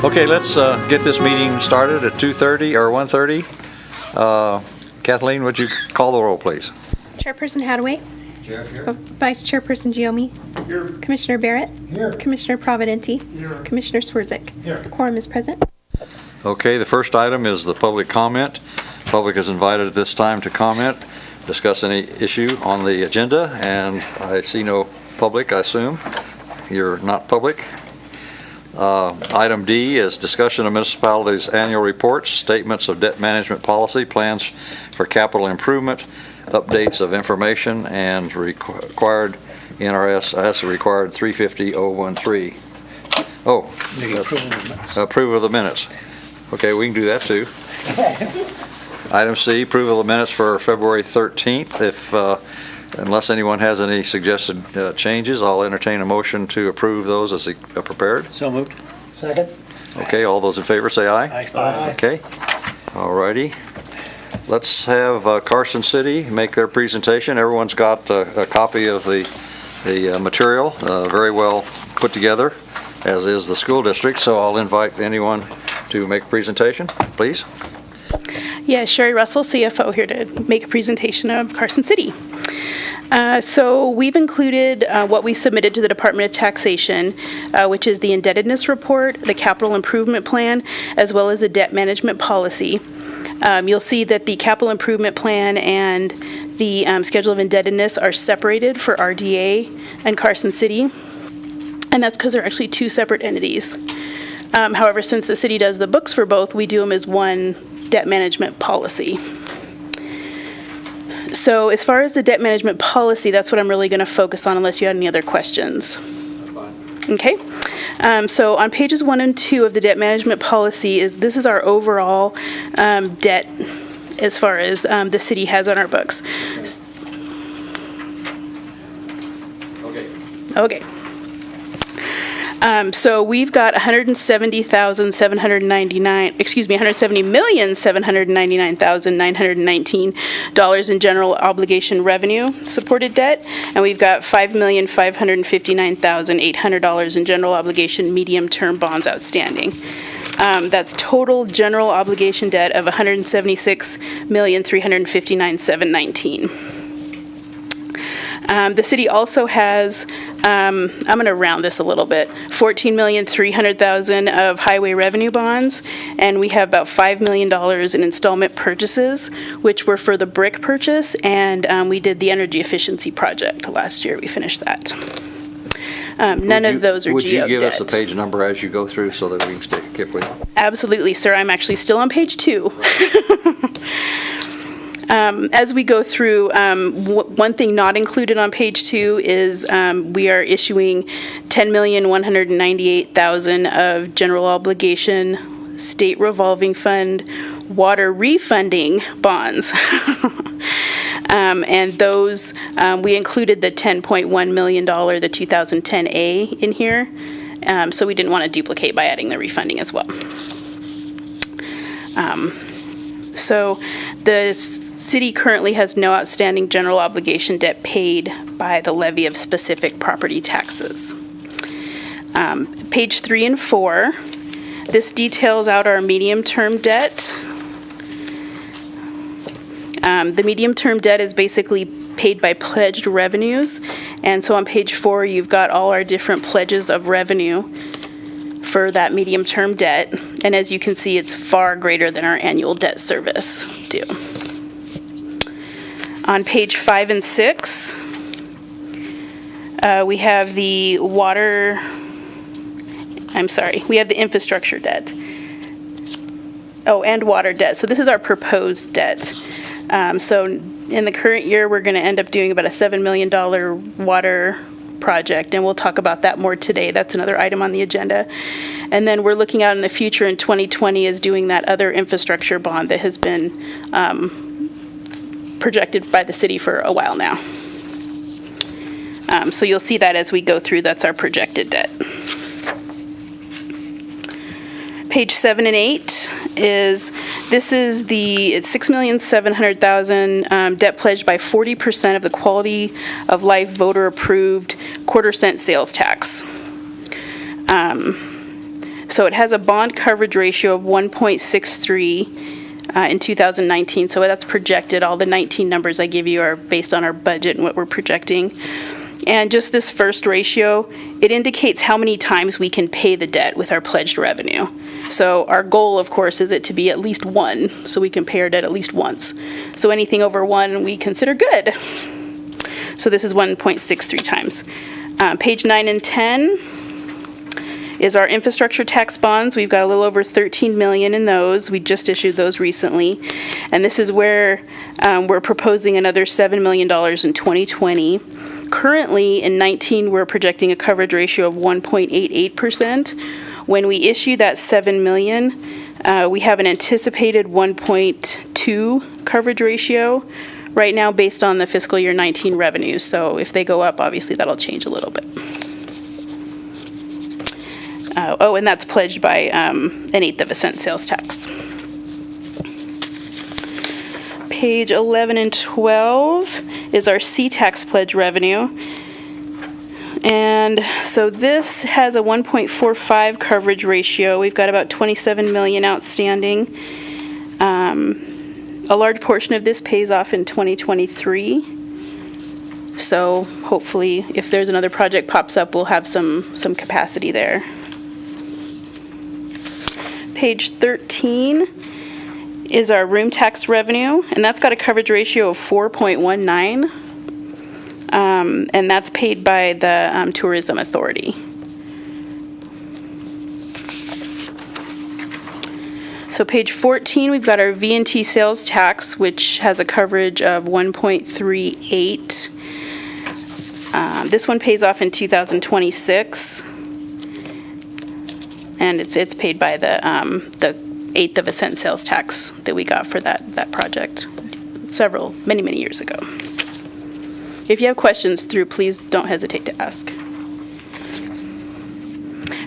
Okay, let's get this meeting started at 2:30 or 1:30. Kathleen, would you call the roll, please? Chairperson Hadaway. Chair here. Vice Chairperson Giomi. Here. Commissioner Barrett. Here. Commissioner Providenti. Here. Commissioner Swerzik. Here. Quorum is present. Okay, the first item is the public comment. Public is invited at this time to comment, discuss any issue on the agenda, and I see no public, I assume. You're not public. Item D is discussion of municipalities' annual reports, statements of debt management policy, plans for capital improvement, updates of information, and required NRS as required 350-013. Oh, approval of the minutes. Okay, we can do that too. Item C, approval of the minutes for February 13th. Unless anyone has any suggested changes, I'll entertain a motion to approve those as prepared. So moved. Second. Okay, all those in favor say aye. Aye. Okay, all righty. Let's have Carson City make their presentation. Everyone's got a copy of the material, very well put together, as is the school district, so I'll invite anyone to make a presentation, please. Yeah, Sherry Russell, CFO, here to make a presentation of Carson City. So we've included what we submitted to the Department of Taxation, which is the indebtedness report, the capital improvement plan, as well as the debt management policy. You'll see that the capital improvement plan and the schedule of indebtedness are separated for RDA and Carson City, and that's because they're actually two separate entities. However, since the city does the books for both, we do them as one debt management policy. So as far as the debt management policy, that's what I'm really going to focus on unless you had any other questions. Okay. So on pages 1 and 2 of the debt management policy this is our overall debt as far as the city has on our books. Okay. So we've got $170,799,919 in general obligation revenue supported debt, and we've got $5,559,800 in general obligation medium-term bonds outstanding. That's total general obligation debt of $176,359,719. The city also has, I'm going to round this a little bit, $14,300,000 of highway revenue bonds, and we have about $5 million in installment purchases, which were for the brick purchase, and we did the energy efficiency project last year. We finished that. None of those are GO debt. Would you give us the page number as you go through so that we can keep with it? Absolutely, sir. I'm actually still on page 2. As we go through, one thing not included on page 2 is we are issuing $10,198,000 of general obligation state revolving fund water refunding bonds. And those, we included the $10.1 million, the 2010A in here. So we didn't want to duplicate by adding the refunding as well. So the city currently has no outstanding general obligation debt paid by the levy of specific property taxes. Page 3 and 4, this details out our medium-term debt. The medium-term debt is basically paid by pledged revenues, and so on page 4 you've got all our different pledges of revenue for that medium-term debt, and as you can see, it's far greater than our annual debt service due. On page 5 and 6, we have the we have the infrastructure debt. Oh, and water debt. So this is our proposed debt. So in the current year, we're going to end up doing about a $7 million water project, and we'll talk about that more today. That's another item on the agenda. And then we're looking out in the future in 2020 as doing that other infrastructure bond that has been projected by the city for a while now. So you'll see that as we go through. That's our projected debt. Page 7 and 8 is the $6,700,000 debt pledged by 40% of the quality of life voter approved quarter cent sales tax. So it has a bond coverage ratio of 1.63 in 2019. So that's projected. All the 19 numbers I give you are based on our budget and what we're projecting. And just this first ratio, it indicates how many times we can pay the debt with our pledged revenue. So our goal, of course, is it to be at least 1, so we can pay our debt at least once. So anything over 1 we consider good. So this is 1.63 times. Page 9 and 10 is our infrastructure tax bonds. We've got a little over 13 million in those. We just issued those recently. And this is where we're proposing another $7 million in 2020. Currently, in 19, we're projecting a coverage ratio of 1.88%. When we issue that $7 million, we have an anticipated 1.2 coverage ratio right now based on the fiscal year 19 revenues. So if they go up, obviously that'll change a little bit. And that's pledged by 1/8 of a cent sales tax. Page 11 and 12 is our C-Tax pledge revenue. And so this has a 1.45 coverage ratio. We've got about 27 million outstanding. A large portion of this pays off in 2023. So hopefully, if there's another project pops up, we'll have some capacity there. Page 13 is our room tax revenue, and that's got a coverage ratio of 4.19, and that's paid by the Tourism Authority. So page 14, we've got our V&T sales tax, which has a coverage of 1.38. This one pays off in 2026, and it's paid by the 1/8 of a cent sales tax that we got for that project many years ago. If you have questions please don't hesitate to ask.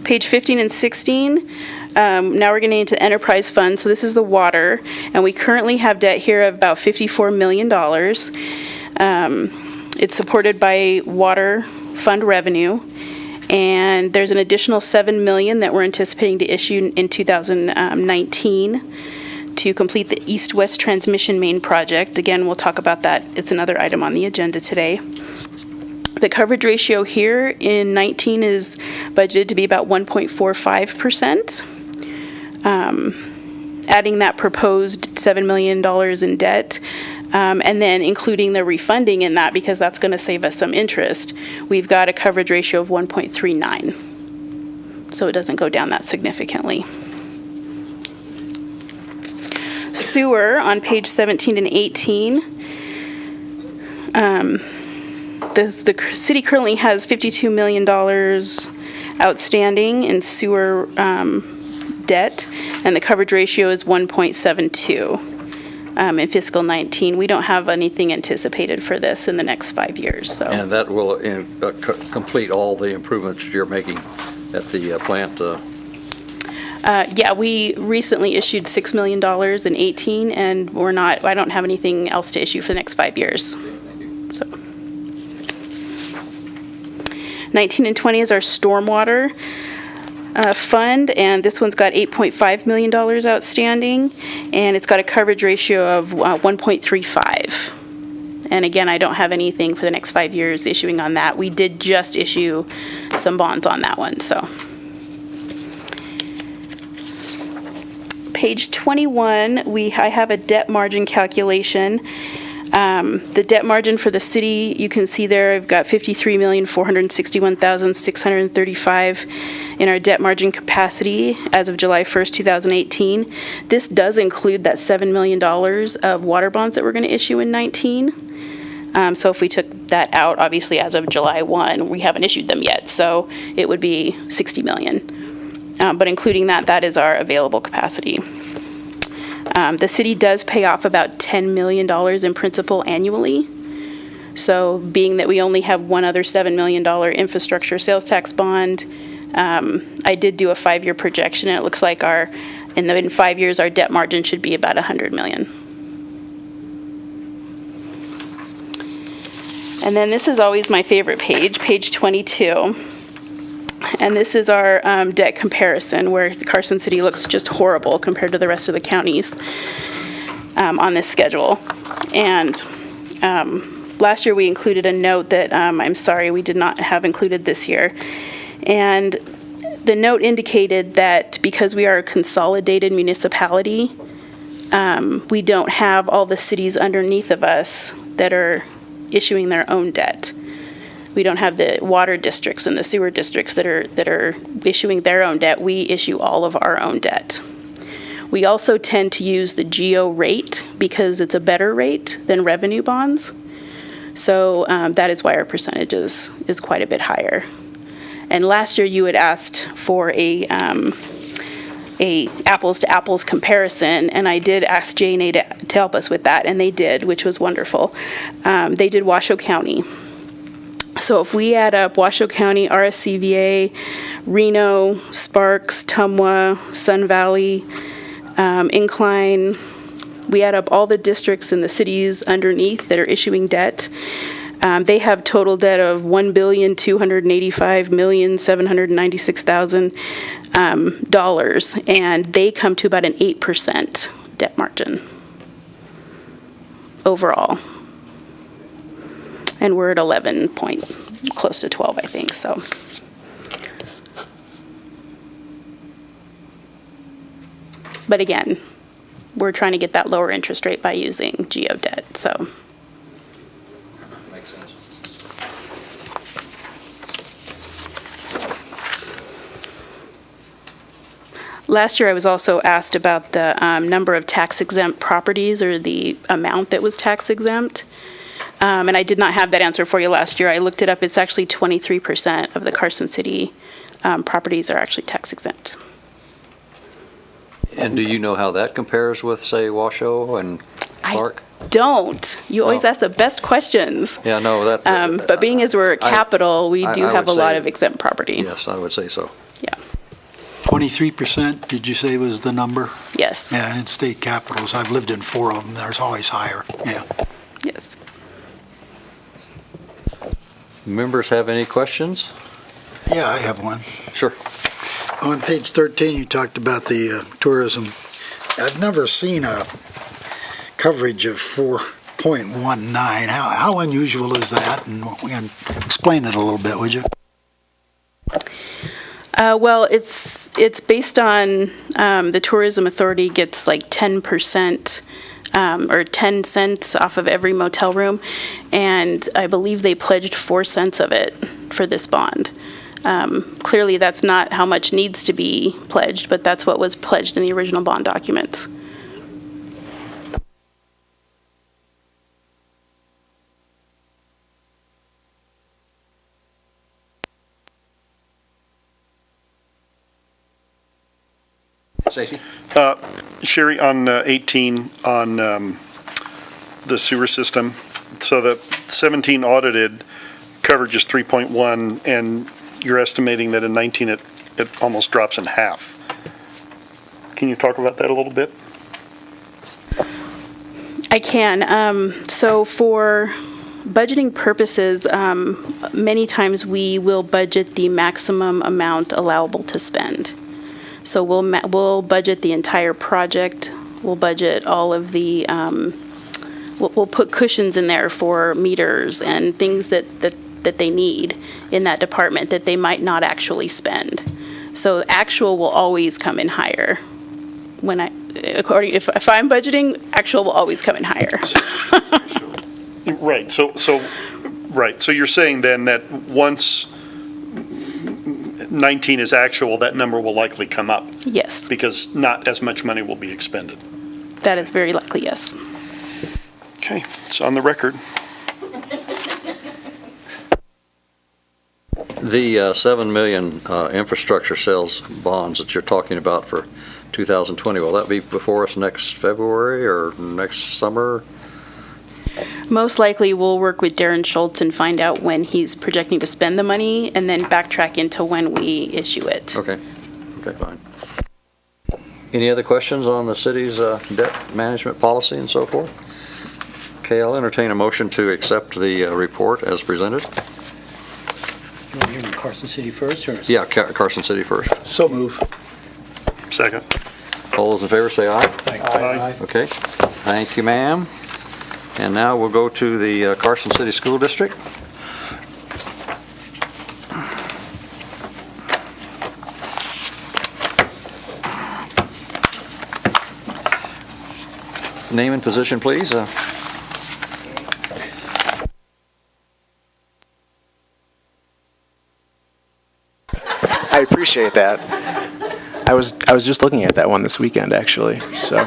Page 15 and 16, now we're getting into enterprise funds. So this is the water, and we currently have debt here of about $54 million. It's supported by water fund revenue, and there's an additional $7 million that we're anticipating to issue in 2019 to complete the east-west transmission main project. Again, we'll talk about that. It's another item on the agenda today. The coverage ratio here in 19 is budgeted to be about 1.45%. Adding that proposed $7 million in debt, and then including the refunding in that, because that's going to save us some interest, we've got a coverage ratio of 1.39. So it doesn't go down that significantly. Sewer on page 17 and 18. The city currently has $52 million outstanding in sewer debt, and the coverage ratio is 1.72 in fiscal 19. We don't have anything anticipated for this in the next 5 years. So. And that will complete all the improvements you're making at the plant? Yeah, we recently issued $6 million in 18, and I don't have anything else to issue for the next 5 years. So. 19 and 20 is our stormwater fund, and this one's got $8.5 million outstanding, and it's got a coverage ratio of 1.35. And again, I don't have anything for the next 5 years issuing on that. We did just issue some bonds on that one, so. Page 21, I have a debt margin calculation. The debt margin for the city, you can see there, I've got $53,461,635 in our debt margin capacity as of July 1st, 2018. This does include that $7 million of water bonds that we're going to issue in 19. So if we took that out, obviously as of July 1, we haven't issued them yet, so it would be $60 million. But including that is our available capacity. The city does pay off about $10 million in principal annually. So being that we only have one other $7 million infrastructure sales tax bond, I did do a 5-year projection, and it looks like in 5 years our debt margin should be about $100 million. And then this is always my favorite page, page 22. And this is our debt comparison, where Carson City looks just horrible compared to the rest of the counties on this schedule. And last year, we included a note that I'm sorry we did not have included this year. And the note indicated that because we are a consolidated municipality, we don't have all the cities underneath of us that are issuing their own debt. We don't have the water districts and the sewer districts that are issuing their own debt. We issue all of our own debt. We also tend to use the GO rate because it's a better rate than revenue bonds. So that is why our percentage is quite a bit higher. And last year you had asked for a apples to apples comparison, and I did ask J&A to help us with that, and they did, which was wonderful. They did Washoe County. So if we add up Washoe County, RSCVA, Reno, Sparks, Tumwa, Sun Valley, Incline, we add up all the districts and the cities underneath that are issuing debt. They have total debt of $1,285,796,000, and they come to about an 8% debt margin overall. And we're at 11 point, close to 12, I think, so. But again, we're trying to get that lower interest rate by using GO debt, so. Makes sense. Last year, I was also asked about the number of tax-exempt properties or the amount that was tax-exempt. And I did not have that answer for you last year. I looked it up. It's actually 23% of the Carson City properties are actually tax-exempt. And do you know how that compares with, say, Washoe and Clark? I don't. You always ask the best questions. Yeah, no, that. But being as we're a capital, we do I have a would lot say- of exempt property. Yes, I would say so. Yeah. 23%, did you say was the number? Yes. Yeah, in state capitals, I've lived in 4 of them, there's always higher, yeah. Yes. Members have any questions? Yeah, I have one. Sure. On page 13, you talked about the tourism. I've never seen a coverage of 4.19. How unusual is that? And explain it a little bit, would you? Well, it's based on the Tourism Authority gets like 10% or 10 cents off of every motel room, and I believe they pledged 4 cents of it for this bond. Clearly, that's not how much needs to be pledged, but that's what was pledged in the original bond documents. Stacy? Sherry, on 18, on the sewer system, so the 17 audited coverage is 3.1, and you're estimating that in 19 it almost drops in half. Can you talk about that a little bit? I can. So for budgeting purposes, many times we will budget the maximum amount allowable to spend. So we'll budget the entire project. We'll budget all of the, we'll put cushions in there for meters and things that they need in that department that they might not actually spend. So actual will always come in higher. When if I'm budgeting, actual will always come in higher. Right, so you're saying then that once 19 is actual, that number will likely come up Yes, because not as much money will be expended. that is very likely, yes. Okay, it's on the record. The 7 million infrastructure sales bonds that you're talking about for 2020, will that be before us next February or next summer? Most likely, we'll work with Darren Schultz and find out when he's projecting to spend the money, and then backtrack into when we issue it. Okay, fine. Any other questions on the city's debt management policy and so forth? Okay, I'll entertain a motion to accept the report as presented. You want to hear me Carson City first, or? Yeah, Carson City first. So move. Second. All those in favor say aye. Aye. Okay, thank you, ma'am. And now we'll go to the Carson City School District. Name and position, please. I appreciate that. I was just looking at that one this weekend, actually. So,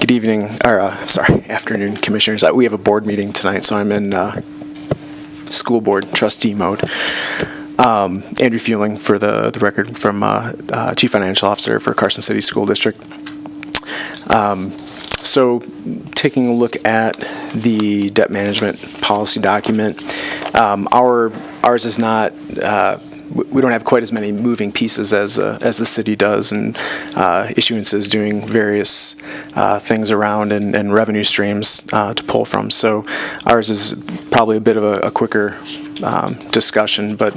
good evening, or sorry, afternoon, commissioners. We have a board meeting tonight, so I'm in school board trustee mode. Andrew Fueling for the record, from Chief Financial Officer for Carson City School District. So, taking a look at the debt management policy document, ours is not. We don't have quite as many moving pieces as the city does, and issuances doing various things around and revenue streams to pull from. So, ours is probably a bit of a quicker discussion, but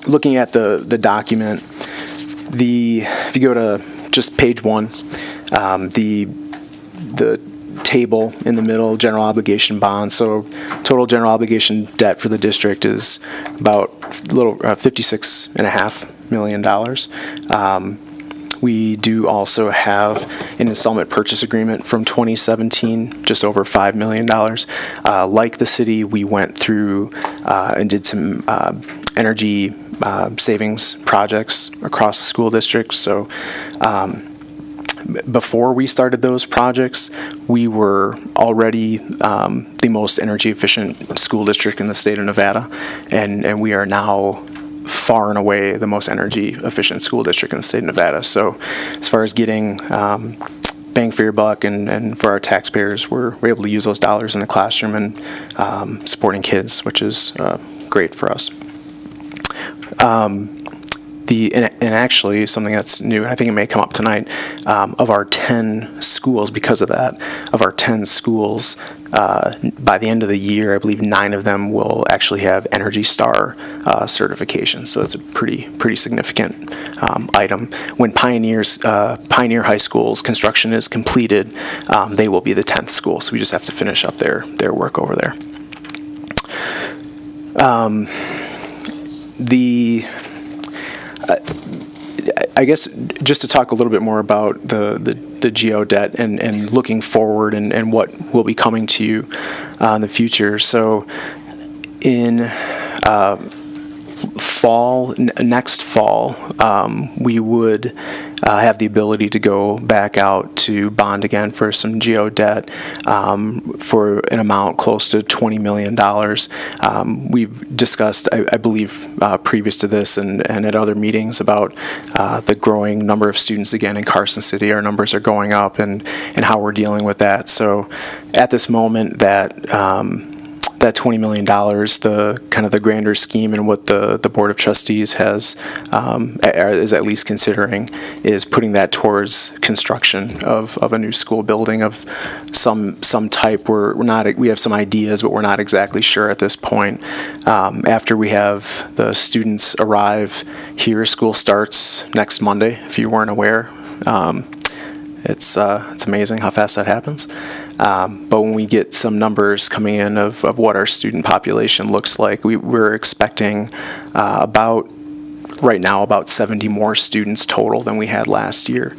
looking at the document, if you go to just page 1. The table in the middle, general obligation bonds. So total general obligation debt for the district is about $56.5 million. We do also have an installment purchase agreement from 2017, just over $5 million. Like the city, we went through and did some energy savings projects across the school district. So before we started those projects, we were already the most energy efficient school district in the state of Nevada, and we are now far and away the most energy efficient school district in the state of Nevada. So as far as getting bang for your buck and for our taxpayers, we're able to use those dollars in the classroom and supporting kids, which is great for us. And actually, something that's new, and I think it may come up tonight, of our 10 schools, because of that, of our 10 schools, by the end of the year, I believe 9 of them will actually have Energy Star certification. So it's a pretty significant item. When Pioneer High School's construction is completed, they will be the 10th school. So we just have to finish up their work over there. I guess just to talk a little bit more about the GO debt and looking forward and what will be coming to you in the future. So in next fall, we would have the ability to go back out to bond again for some GO debt for an amount close to $20 million. We've discussed, I believe, previous to this and at other meetings about the growing number of students again in Carson City. Our numbers are going up and how we're dealing with that. So at this moment, that $20 million, the kind of the grander scheme and what the Board of Trustees is at least considering is putting that towards construction of a new school building of some type. We have some ideas, but we're not exactly sure at this point. After we have the students arrive here, school starts next Monday, if you weren't aware. It's amazing how fast that happens. But when we get some numbers coming in of what our student population looks like, we're expecting right now about 70 more students total than we had last year.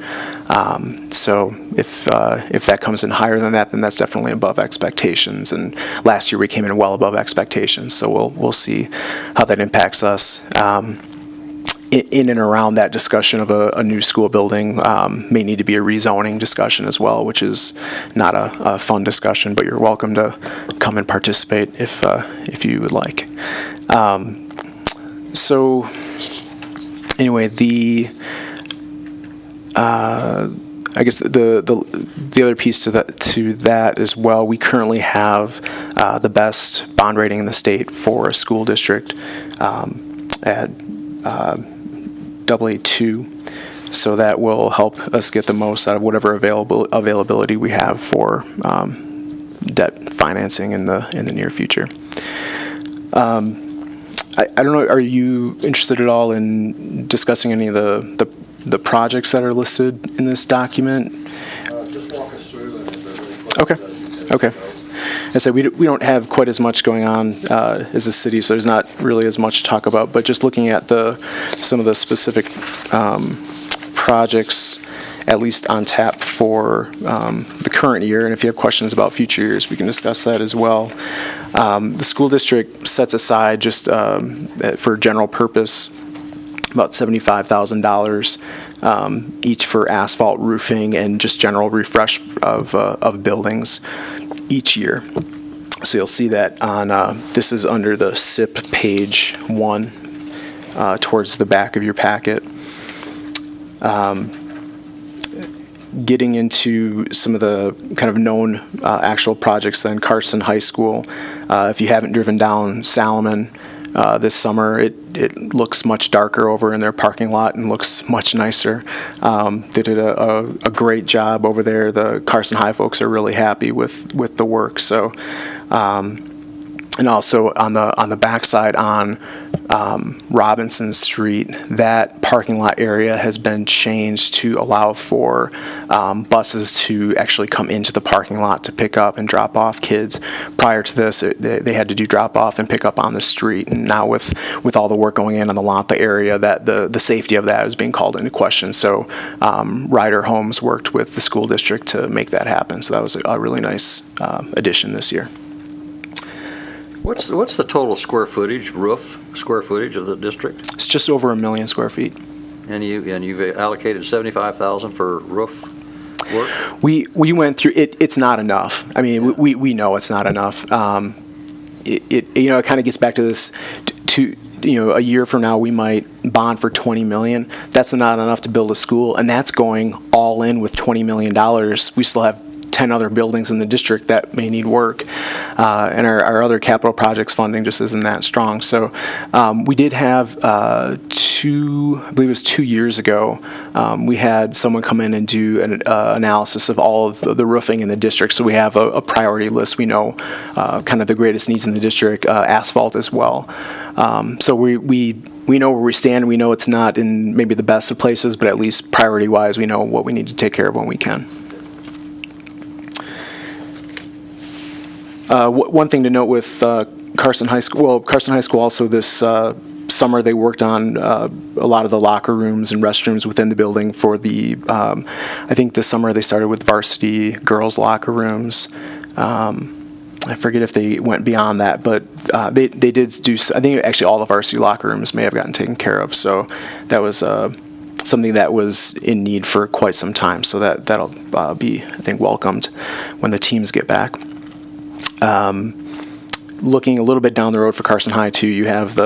So if that comes in higher than that, then that's definitely above expectations. And last year we came in well above expectations. So we'll see how that impacts us. In and around that discussion of a new school building may need to be a rezoning discussion as well, which is not a fun discussion, but you're welcome to come and participate if you would like. So anyway, I guess the other piece to that as well, we currently have the best bond rating in the state for a school district at AA2, so that will help us get the most out of whatever availability we have for debt financing in the near future. I don't know, are you interested at all in discussing any of the projects that are listed in this document? Just walk us through, and if there's any questions. Okay. I said we don't have quite as much going on as a city, so there's not really as much to talk about. But just looking at some of the specific projects, at least on tap for the current year, and if you have questions about future years, we can discuss that as well. The school district sets aside just for general purpose about $75,000 each for asphalt roofing and just general refresh of buildings each year. So you'll see that on, this is under the SIP page 1 towards the back of your packet. Getting into some of the kind of known actual projects then, Carson High School. If you haven't driven down Salomon this summer, it looks much darker over in their parking lot and looks much nicer. They did a great job over there. The Carson High folks are really happy with the work. So, and also on the backside on Robinson Street, that parking lot area has been changed to allow for buses to actually come into the parking lot to pick up and drop off kids. Prior to this, they had to do drop off and pick up on the street, and now with all the work going in on the Lampa area, that the safety of that is being called into question. So Ryder Homes worked with the school district to make that happen. So that was a really nice addition this year. What's the total roof square footage of the district? It's just over 1 million square feet. And you've allocated 75,000 for roof work? We went through it. It's not enough. I mean, we know it's not enough. It kind of gets back to this. A year from now, we might bond for $20 million. That's not enough to build a school, and that's going all in with $20 million. We still have 10 other buildings in the district that may need work, and our other capital projects funding just isn't that strong. So we did have I believe it was 2 years ago, we had someone come in and do an analysis of all of the roofing in the district. So we have a priority list. We know kind of the greatest needs in the district, asphalt as well. So we know where we stand. We know it's not in maybe the best of places, but at least priority-wise, we know what we need to take care of when we can. One thing to note with Carson High School, Carson High School also this summer they worked on a lot of the locker rooms and restrooms within the building for the, I think this summer they started with varsity girls locker rooms. I forget if they went beyond that, but they did do, I think actually all the varsity locker rooms may have gotten taken care of. So that was something that was in need for quite some time. So that'll be, I think, welcomed when the teams get back. Looking a little bit down the road for Carson High too, you have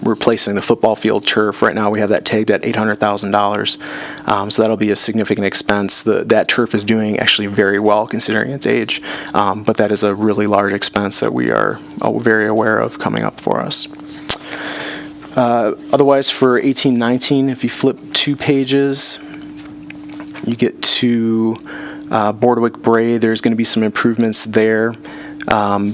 replacing the football field turf. Right now we have that tagged at $800,000. So that'll be a significant expense. That turf is doing actually very well considering its age, but that is a really large expense that we are very aware of coming up for us. Otherwise for 18-19, if you flip 2 pages, you get to Boardwick Bray. There's going to be some improvements there.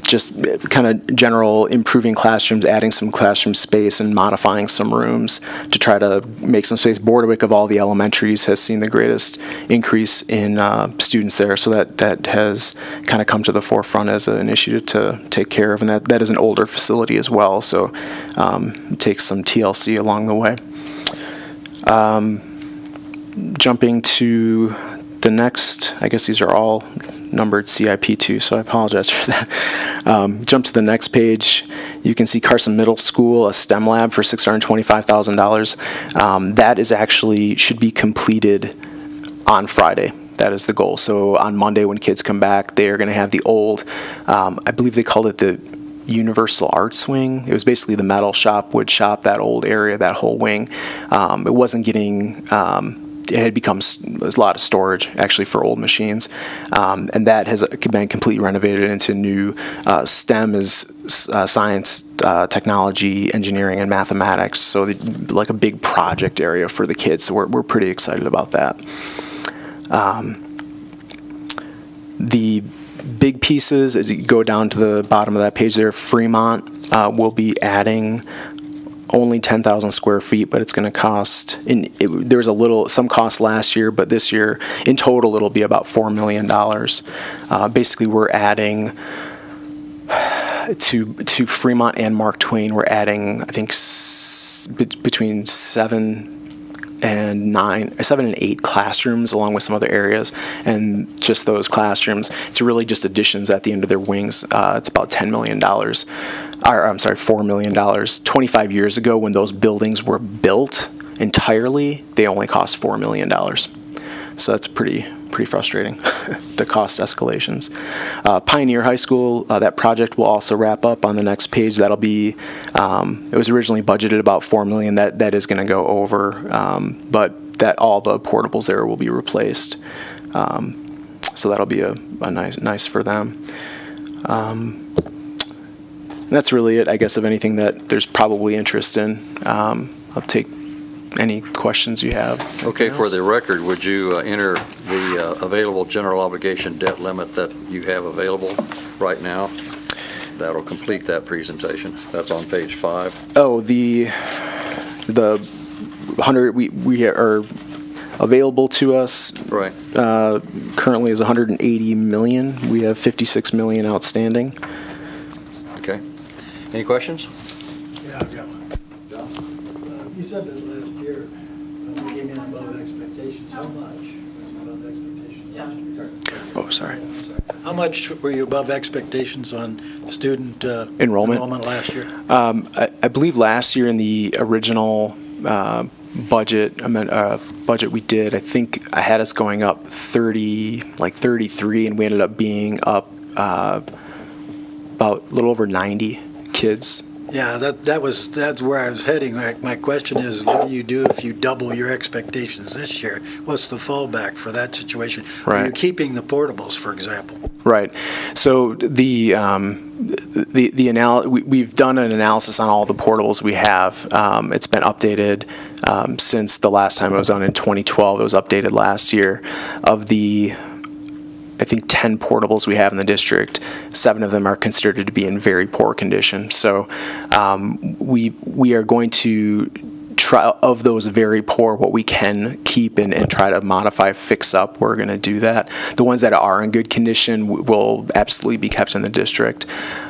Just kind of general improving classrooms, adding some classroom space and modifying some rooms to try to make some space. Boardwick of all the elementaries has seen the greatest increase in students there, so that has kind of come to the forefront as an issue to take care of, and that is an older facility as well, so it takes some TLC along the way. Jumping to the next, I guess these are all numbered CIP2, so I apologize for that. Jump to the next page. You can see Carson Middle School, a STEM lab for $625,000. That is actually should be completed on Friday. That is the goal. So on Monday when kids come back, they are going to have the old, I believe they called it the Universal Arts Wing. It was basically the metal shop, wood shop, that old area, that whole wing. It wasn't getting... it had become a lot of storage actually for old machines, and that has been completely renovated into new STEM is science, technology, engineering, and mathematics. So like a big project area for the kids. So we're pretty excited about that. The big pieces, as you go down to the bottom of that page there, Fremont will be adding only 10,000 square feet, but it's going to cost, there was some cost last year, but this year, in total, it'll be about $4 million. Basically, we're adding to Fremont and Mark Twain, we're adding, I think, between 7 and 8 classrooms, along with some other areas. And just those classrooms, it's really just additions at the end of their wings. It's about $10 million. $4 million. 25 years ago, when those buildings were built entirely, they only cost $4 million. So that's pretty frustrating, the cost escalations. Pioneer High School, that project will also wrap up on the next page. That'll be, it was originally budgeted about $4 million. That is going to go over, but that all the portables there will be replaced. So that'll be a nice for them. That's really it, I guess, of anything that there's probably interest in. I'll take any questions you have. Okay, for the record, would you enter the available general obligation debt limit that you have available right now? That'll complete that presentation. That's on page 5. Oh, the 100 we are available to us. Right. Currently is 180 million. We have 56 million outstanding. Okay. Any questions? Yeah, I've got one. You said that last year, when we came in above expectations, how much was above expectations last year? Oh, sorry. How much were you above expectations on student Enrollment last year? I believe last year in the original budget we did, I think I had us going up 33, and we ended up being up about a little over 90 kids. Yeah, that's where I was heading. My question is, what do you do if you double your expectations this year? What's the fallback for that situation? Right. Are you keeping the portables, for example? Right. So we've done an analysis on all the portables we have. It's been updated since the last time it was done in 2012. It was updated last year. Of the, I think, 10 portables we have in the district, 7 of them are considered to be in very poor condition. So we are going to try, of those very poor, what we can keep and try to modify, fix up, we're going to do that. The ones that are in good condition will absolutely be kept in the district.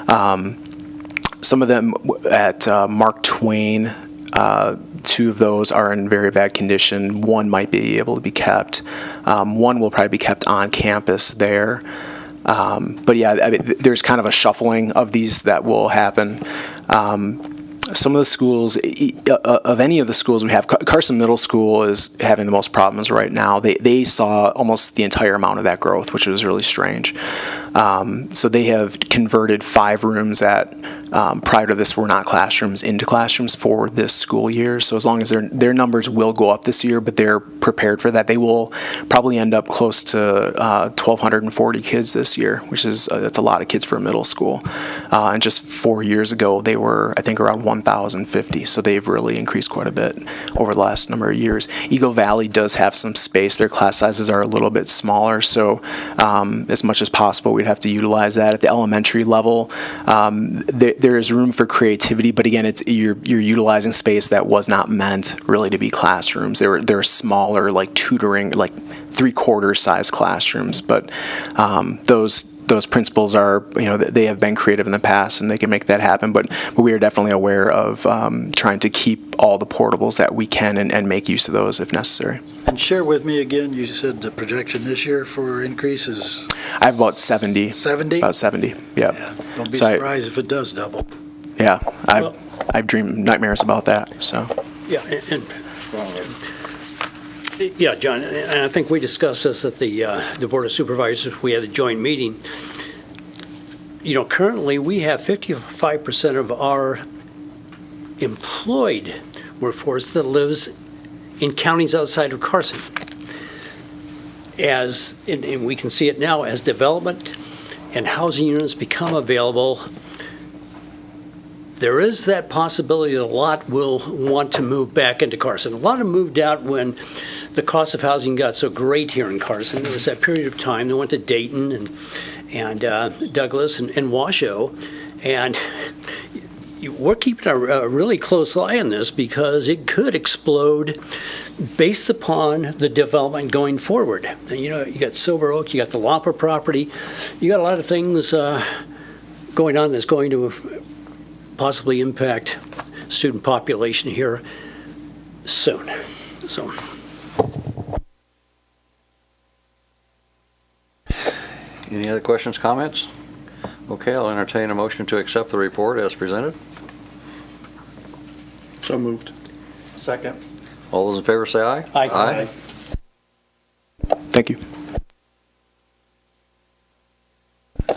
Some of them at Mark Twain, 2 of those are in very bad condition. 1 might be able to be kept. 1 will probably be kept on campus there. But yeah, I mean, there's kind of a shuffling of these that will happen. Some of the schools, of any of the schools we have, Carson Middle School is having the most problems right now. They saw almost the entire amount of that growth, which was really strange. So they have converted 5 rooms that prior to this were not classrooms into classrooms for this school year. So as long as their numbers will go up this year, but they're prepared for that, they will probably end up close to 1,240 kids this year, which is that's a lot of kids for a middle school. And just 4 years ago, they were, I think, around 1,050. So they've really increased quite a bit over the last number of years. Eagle Valley does have some space. Their class sizes are a little bit smaller. So as much as possible, we'd have to utilize that. At the elementary level, there is room for creativity, but again, you're utilizing space that was not meant really to be classrooms. They're smaller, like tutoring, like 3/4 size classrooms, but those principals are, they have been creative in the past and they can make that happen, but we are definitely aware of trying to keep all the portables that we can and make use of those if necessary. And share with me again, you said the projection this year for increases? I have about 70. 70? About 70, yeah. Don't be So surprised if it does double. Yeah, I've dreamed nightmares about that, so. Yeah, yeah, John, and I think we discussed this at the Board of Supervisors. We had a joint meeting. Currently, we have 55% of our employed workforce that lives in counties outside of Carson. And we can see it now, as development and housing units become available, there is that possibility that a lot will want to move back into Carson. A lot of them moved out when the cost of housing got so great here in Carson. There was that period of time they went to Dayton and Douglas and Washoe. And we're keeping a really close eye on this because it could explode based upon the development going forward. And, you got Silver Oak, you got the Lopper property, you got a lot of things going on that's going to possibly impact student population here soon. So. Any other questions, comments? Okay, I'll entertain a motion to accept the report as presented. So moved. Second. All those in favor say aye. Aye. Thank you.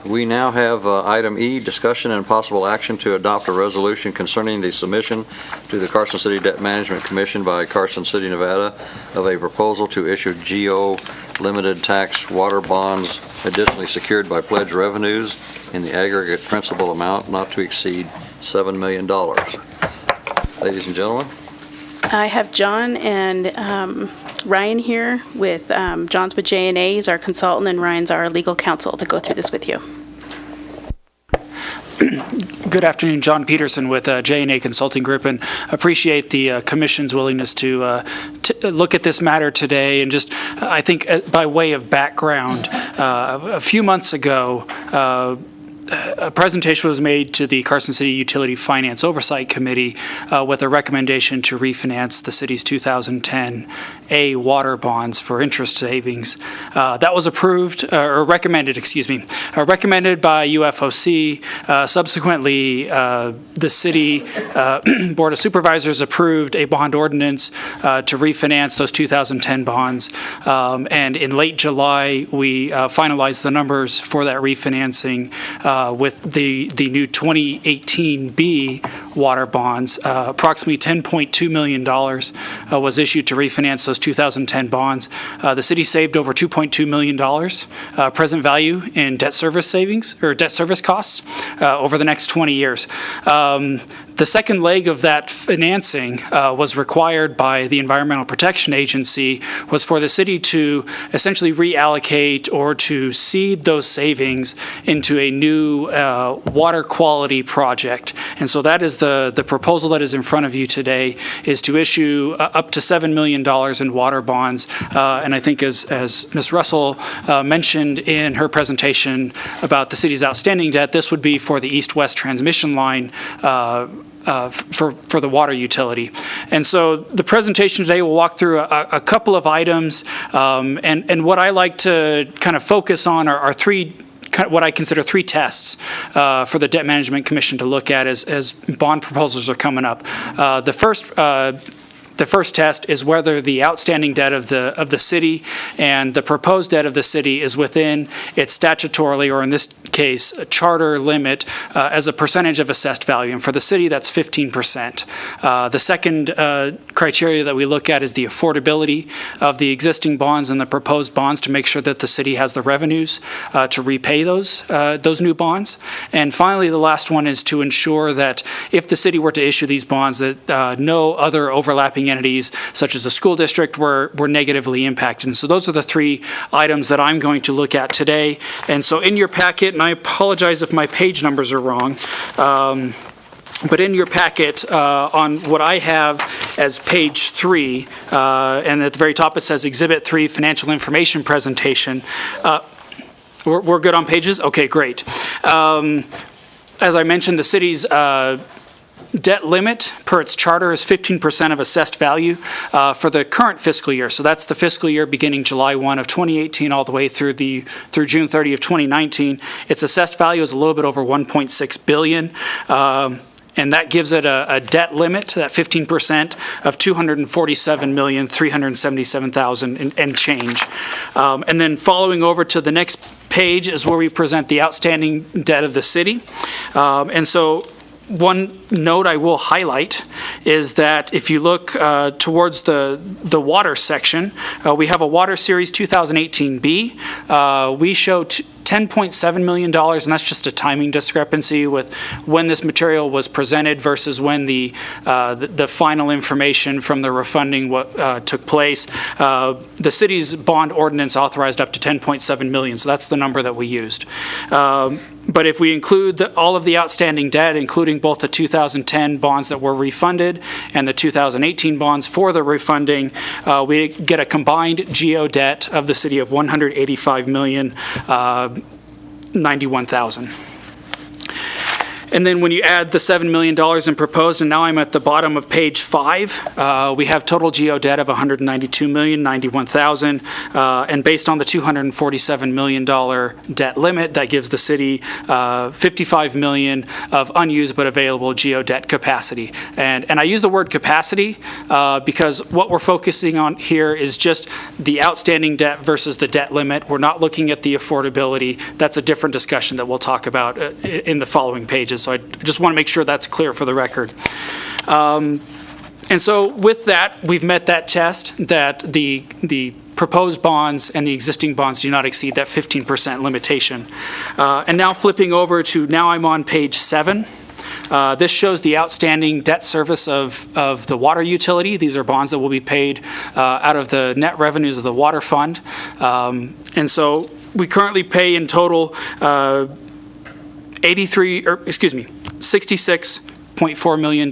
We now have item E, discussion and possible action to adopt a resolution concerning the submission to the Carson City Debt Management Commission by Carson City, Nevada, of a proposal to issue GO limited tax water bonds additionally secured by pledge revenues in the aggregate principal amount not to exceed $7 million. Ladies and gentlemen. I have John and Ryan here with, John's with J&A, he's our consultant, and Ryan's our legal counsel to go through this with you. Good afternoon, John Peterson with J&A Consulting Group, and appreciate the Commission's willingness to look at this matter today. And just, I think, by way of background, a few months ago, a presentation was made to the Carson City Utility Finance Oversight Committee with a recommendation to refinance the city's 2010 A water bonds for interest savings. That was approved, or recommended, recommended by UFOC. Subsequently, the city Board of Supervisors approved a bond ordinance to refinance those 2010 bonds. And in late July, we finalized the numbers for that refinancing with the new 2018 B water bonds. Approximately $10.2 million was issued to refinance those 2010 bonds. The city saved over $2.2 million present value in debt service savings or debt service costs over the next 20 years. The second leg of that financing was required by the Environmental Protection Agency, was for the city to essentially reallocate or to seed those savings into a new water quality project. And so that is the proposal that is in front of you today, is to issue up to $7 million in water bonds. And I think as Ms. Russell mentioned in her presentation about the city's outstanding debt, this would be for the east-west transmission line for the water utility. And so the presentation today will walk through a couple of items, and what I like to kind of focus on are what I consider three tests for the Debt Management Commission to look at as bond proposals are coming up. The first test is whether the outstanding debt of the city and the proposed debt of the city is within its statutorily, or in this case, a charter limit as a percentage of assessed value. And for the city, that's 15%. The second criteria that we look at is the affordability of the existing bonds and the proposed bonds to make sure that the city has the revenues to repay those new bonds. And finally, the last one is to ensure that if the city were to issue these bonds, that no other overlapping entities, such as the school district, were negatively impacted. And so those are the three items that I'm going to look at today. And so in your packet, and I apologize if my page numbers are wrong, but in your packet, on what I have as page 3, and at the very top it says Exhibit 3, Financial Information Presentation. We're good on pages? Okay, great. As I mentioned, the city's debt limit per its charter is 15% of assessed value for the current fiscal year. So that's the fiscal year beginning July 1 of 2018 all the way through June 30 of 2019. Its assessed value is a little bit over $1.6 billion. And that gives it a debt limit, that 15%, of $247,377,000 and change. And then following over to the next page is where we present the outstanding debt of the city. And so one note I will highlight is that if you look towards the water section, we have a Water Series 2018B. We show $10.7 million, and that's just a timing discrepancy with when this material was presented versus when the final information from the refunding took place. The city's bond ordinance authorized up to $10.7 million, so that's the number that we used. But if we include all of the outstanding debt, including both the 2010 bonds that were refunded and the 2018 bonds for the refunding, we get a combined GO debt of the city of $185,091,000. And then when you add the $7 million in proposed, and now I'm at the bottom of page 5, we have total GO debt of $192,091,000. And based on the $247 million debt limit, that gives the city $55 million of unused but available GO debt capacity. And I use the word capacity because what we're focusing on here is just the outstanding debt versus the debt limit. We're not looking at the affordability. That's a different discussion that we'll talk about in the following pages. So I just want to make sure that's clear for the record. And so with that, we've met that test that the proposed bonds and the existing bonds do not exceed that 15% limitation. And now flipping over to, now I'm on page 7. This shows the outstanding debt service of the water utility. These are bonds that will be paid out of the net revenues of the water fund. And so we currently pay in total $66.4 million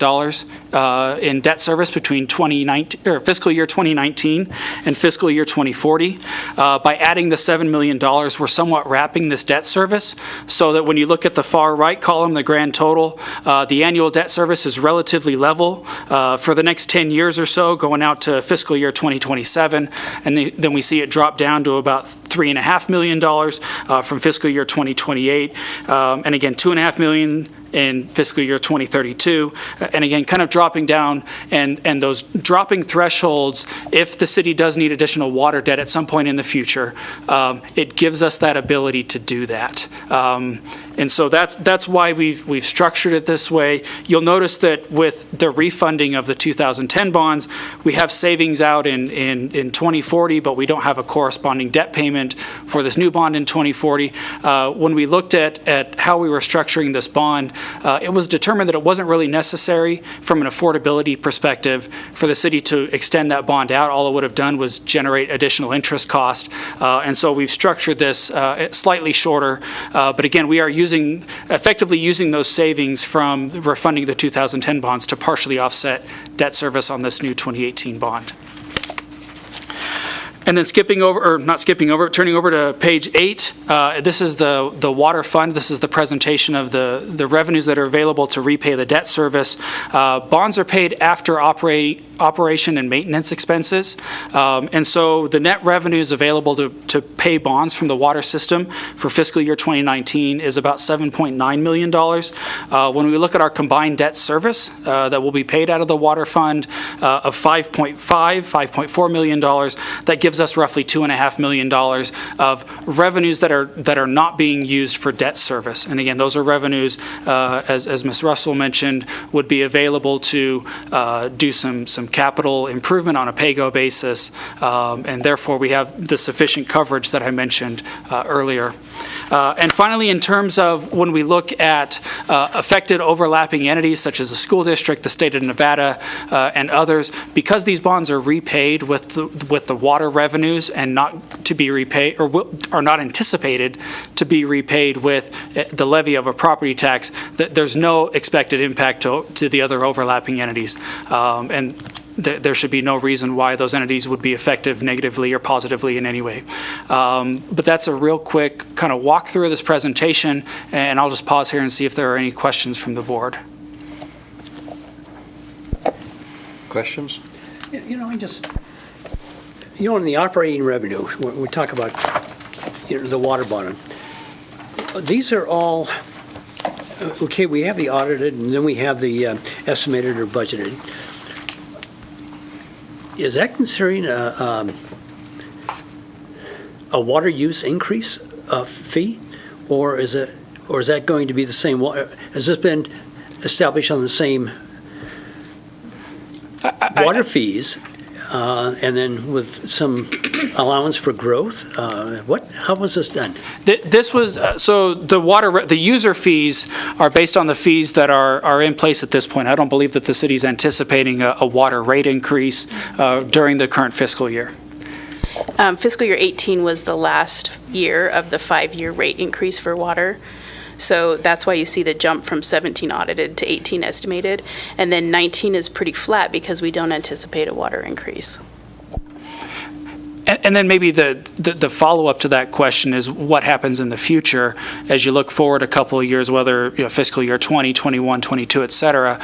in debt service between fiscal year 2019 and fiscal year 2040. By adding the $7 million, we're somewhat wrapping this debt service so that when you look at the far right column, the grand total, the annual debt service is relatively level for the next 10 years or so, going out to fiscal year 2027. And then we see it drop down to about $3.5 million from fiscal year 2028. And again, $2.5 million in fiscal year 2032, and again, kind of dropping down, and those dropping thresholds, if the city does need additional water debt at some point in the future, it gives us that ability to do that. And so that's why we've structured it this way. You'll notice that with the refunding of the 2010 bonds, we have savings out in 2040, but we don't have a corresponding debt payment for this new bond in 2040. When we looked at how we were structuring this bond, it was determined that it wasn't really necessary from an affordability perspective for the city to extend that bond out. All it would have done was generate additional interest cost. And so we've structured this slightly shorter. But again, we are effectively using those savings from refunding the 2010 bonds to partially offset debt service on this new 2018 bond. And then turning over to page 8, this is the water fund. This is the presentation of the revenues that are available to repay the debt service. Bonds are paid after operation and maintenance expenses. And so the net revenues available to pay bonds from the water system for fiscal year 2019 is about $7.9 million. When we look at our combined debt service that will be paid out of the water fund of $5.4 million, that gives us roughly $2.5 million of revenues that are not being used for debt service. And again, those are revenues, as Ms. Russell mentioned, would be available to do some capital improvement on a pay-go basis, and therefore we have the sufficient coverage that I mentioned earlier. And finally, in terms of when we look at affected overlapping entities such as the school district, the state of Nevada, and others, because these bonds are repaid with the water revenues and not to be repaid, or are not anticipated to be repaid with the levy of a property tax, there's no expected impact to the other overlapping entities. And there should be no reason why those entities would be affected negatively or positively in any way. But that's a real quick kind of walkthrough of this presentation, and I'll just pause here and see if there are any questions from the board. Questions? In the operating revenue, when we talk about the water bond, these are all, okay, we have the audited, and then we have the estimated or budgeted. Is that considering a water use increase fee, or is that going to be the same? Has this been established on the same water fees and then with some allowance for growth? How was this done? This was, so the user fees are based on the fees that are in place at this point. I don't believe that the city's anticipating a water rate increase during the current fiscal year. Fiscal year 18 was the last year of the 5-year rate increase for water. So that's why you see the jump from 17 audited to 18 estimated. And then 19 is pretty flat because we don't anticipate a water increase. And then maybe the follow-up to that question is what happens in the future as you look forward a couple of years, whether fiscal year 20, 21, 22, et cetera.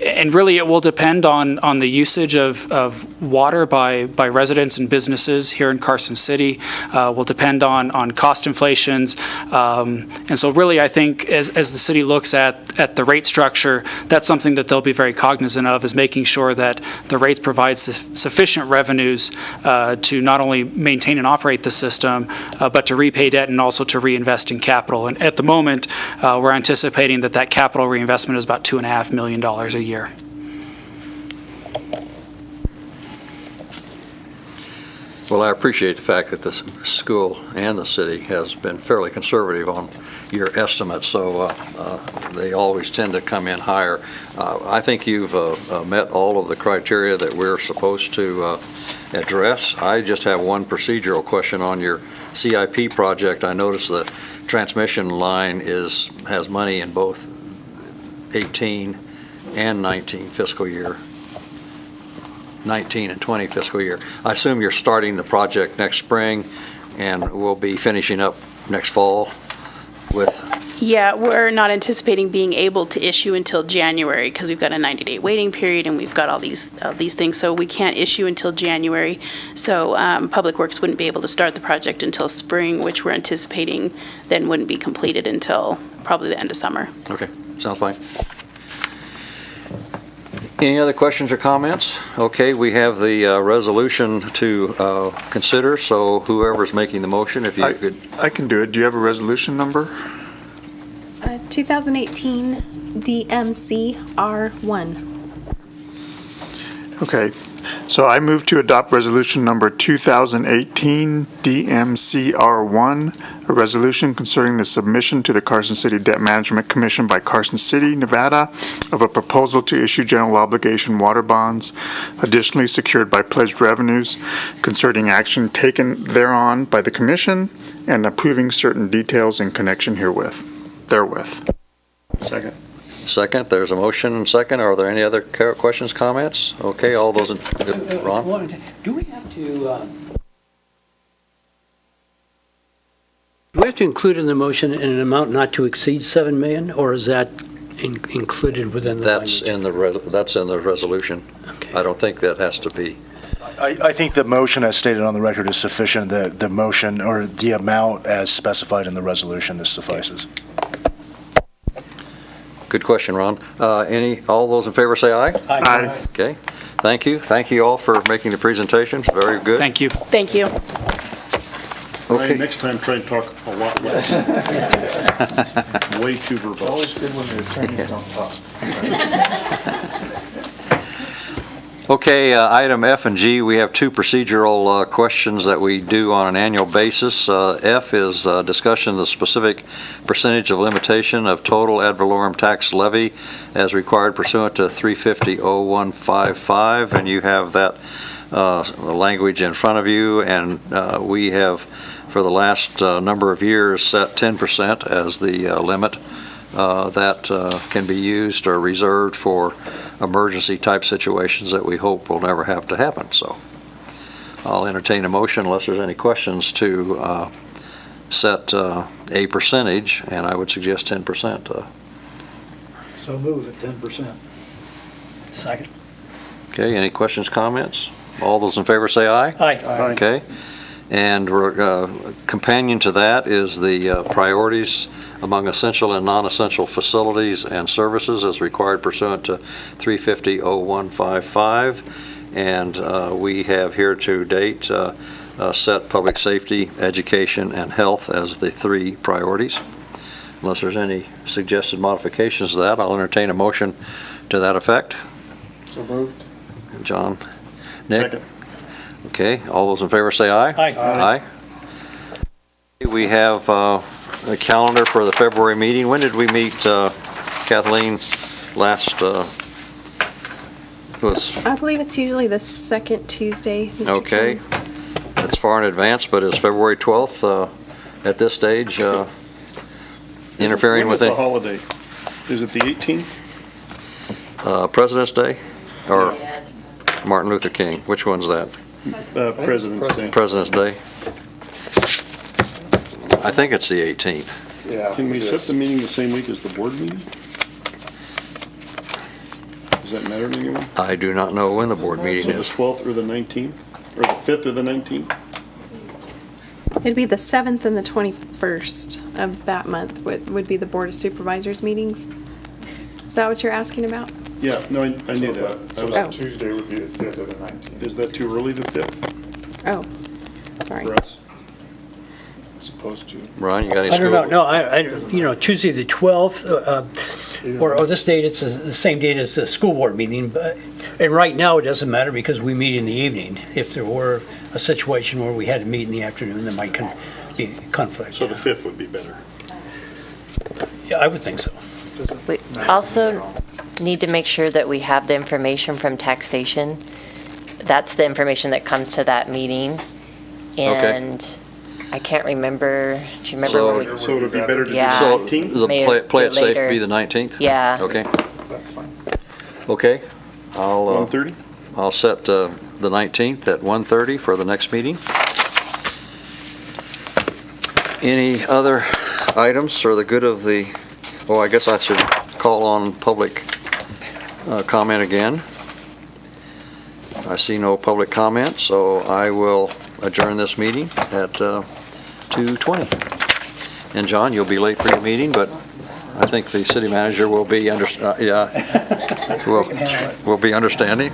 And really, it will depend on the usage of water by residents and businesses here in Carson City. Will depend on cost inflations. And so really, I think as the city looks at the rate structure, that's something that they'll be very cognizant of, is making sure that the rates provide sufficient revenues to not only maintain and operate the system, but to repay debt and also to reinvest in capital. And at the moment, we're anticipating that capital reinvestment is about $2.5 million a year. Well, I appreciate the fact that the school and the city has been fairly conservative on your estimates, so they always tend to come in higher. I think you've met all of the criteria that we're supposed to address. I just have one procedural question on your CIP project. I noticed the transmission line has money in both 18 and 19 fiscal year, 19 and 20 fiscal year. I assume you're starting the project next spring and we'll be finishing up next fall with... Yeah, we're not anticipating being able to issue until January because we've got a 90-day waiting period and we've got all these things, so we can't issue until January. So Public Works wouldn't be able to start the project until spring, which we're anticipating then wouldn't be completed until probably the end of summer. Okay, sounds fine. Any other questions or comments? Okay, we have the resolution to consider, so whoever's making the motion, if you could... I can do it. Do you have a resolution number? 2018 DMC R1. Okay, so I move to adopt resolution number 2018 DMCR1, a resolution concerning the submission to the Carson City Debt Management Commission by Carson City, Nevada, of a proposal to issue general obligation water bonds, additionally secured by pledged revenues, concerning action taken thereon by the commission, and approving certain details in connection therewith. Second, there's a motion and second. Are there any other questions, comments? Okay, all those in... Ron? Do we have to include in the motion an amount not to exceed $7 million, or is that included within the That's language? that's in the resolution. Okay. I don't think that has to be. I think the motion as stated on the record is sufficient. The motion or the amount as specified in the resolution suffices. Good question, Ron. All those in favor say aye? Aye. Okay, thank you. Thank you all for making the presentation. Very good. Thank you. Thank you. Ryan, next time try and talk a lot less. Way too verbose. Always good when the attorneys don't talk. Okay, item F and G, we have two procedural questions that we do on an annual basis. F is discussion of the specific percentage of limitation of total ad valorem tax levy as required pursuant to 350-0155, and you have that language in front of you, and we have, for the last number of years, set 10% as the limit that can be used or reserved for emergency type situations that we hope will never have to happen. So I'll entertain a motion unless there's any questions to set a percentage, and I would suggest 10%. So move at 10%. Second. Okay, any questions, comments? All those in favor say aye. Aye. Okay, and companion to that is the priorities among essential and non-essential facilities and services as required pursuant to 350-0155. And we have here to date set public safety, education, and health as the three priorities. Unless there's any suggested modifications to that, I'll entertain a motion to that effect. So moved. John Nick? Second. Okay, all those in favor say aye. Aye. Aye. We have a calendar for the February meeting. When did we meet, Kathleen, last, was, I believe it's usually the second Tuesday. Mr. okay. Chairman. It's far in advance, but is February 12th at this stage interfering with When it? is the holiday? Is it the 18th? President's Day or Martin Luther King? Which one's that? President's Day. President's Day? I think it's the 18th. Yeah. Can we set the meeting the same week as the board meeting? Does that matter to anyone? I do not know when the board meeting So the is. 12th or the 19th? Or the 5th or the 19th? It'd be the 7th and the 21st of that month would be the Board of Supervisors meetings. Is that what you're asking about? Yeah, no, I knew that. I was- Oh. Tuesday would be the 5th or the 19th, Is that too early, the 5th, Oh, sorry. for us? as opposed to. Ron, you got any I school? don't know, no, Tuesday the 12th, or this date, it's the same date as the school board meeting, but, and right now, it doesn't matter because we meet in the evening. If there were a situation where we had to meet in the afternoon, there might be conflict. So the 5th would be better. Yeah, I would think so. We also need to make sure that we have the information from taxation. That's the information that comes to that meeting. And I can't remember, do you remember when we? So it would be better to do Yeah. So 19th? the May play do play it it safe later. be the 19th? Yeah. Okay, That's fine. okay. I'll 1:30? I'll set the 19th at 1:30 for the next meeting. Any other items for the good of the, oh, I guess I should call on public comment again. I see no public comment, so I will adjourn this meeting at 2:20. And John, you'll be late for your meeting, but I think the city manager will be will be understanding.